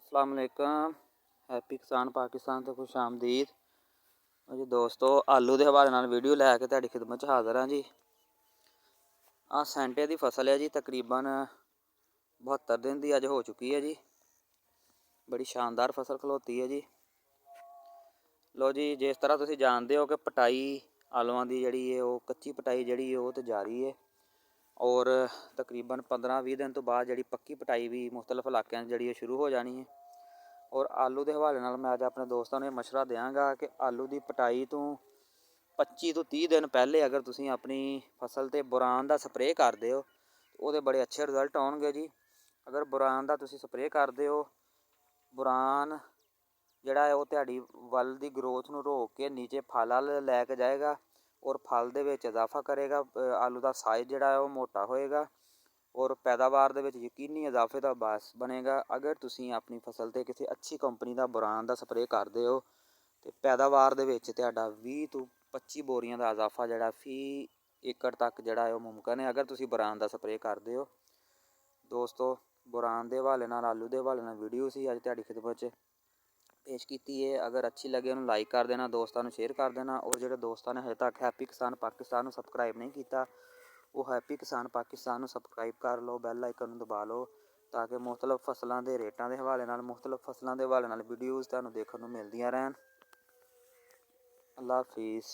अस्सलाम वालेकुम। हैप्पी किसान पाकिस्तान तो खुश आमदीद जी दोस्तों। आलू के हवाले नाल वीडियो लैके तुहाडी खिदमत च हाज़र हाँ जी। सेंटे की फसल है जी, तकरीबन 72 दिन की अज हो चुकी है जी। बड़ी शानदार फसल खलोती है जी। लो जी, जिस तरह तुसीं जानते हो कि पटाई आलूआं की जिहड़ी है वो कच्ची पटाई जिहड़ी है वो तो जारी है, और तकरीबन 15-20 दिन तो बाद जिहड़ी पक्की पटाई भी मुख्तलिफ इलाकों जिहड़ी शुरू हो जानी है। और आलू के हवाले नाल मैं अज अपने दोस्तों ने मशवरा देंगा कि आलू की पटाई तो 25 तो 30 दिन पहले अगर तुसीं अपनी फसल ते बोरान का स्प्रे करते हो तो बड़े अच्छे रिजल्ट आउणगे जी। अगर बोरान का तुसीं स्प्रे करते हो, बोरान जिहड़ा है वो तुहाडी वल की ग्रोथ नूं रोक के नीचे फल वल लैके जाएगा और फल दे विच इजाफा करेगा। आलू का साइज़ जिहड़ा है वो मोटा होएगा और पैदावार दे विच यकीनी इजाफे का बास बनेगा। अगर तुसीं अपनी फसल ते किसी अच्छी कंपनी का बोरान का स्प्रे करते हो तो पैदावार दे विच तुहाडा 20 तो 25 बोरियां का इजाफा जिहड़ा फी एकड़ तक जिहड़ा है मुमकिन है, अगर तुसीं बोरान का स्प्रे करते हो। दोस्तों, बोरान के हवाले नाल आलू के हवाले नाल वीडियो सी अज तुहाडी खिदमत च पेश की है। अगर अच्छी लगे उन्होंने लाइक कर देना, दोस्तों शेयर कर देना, और जो दोस्तों ने हजे तक हैप्पी किसान पाकिस्तान सबसक्राइब नहीं किया वो हैप्पी किसान पाकिस्तान सबसक्राइब कर लो, बैल आइकन दबा लो, ताकि मुख्तलिफ फसलों के रेटों के हवाले नाल मुख्तलिफ फसलों के हवाले नाल वीडियोज़ तुहानूं देखने को मिलदियां रहन। अल्लाह हाफिज़।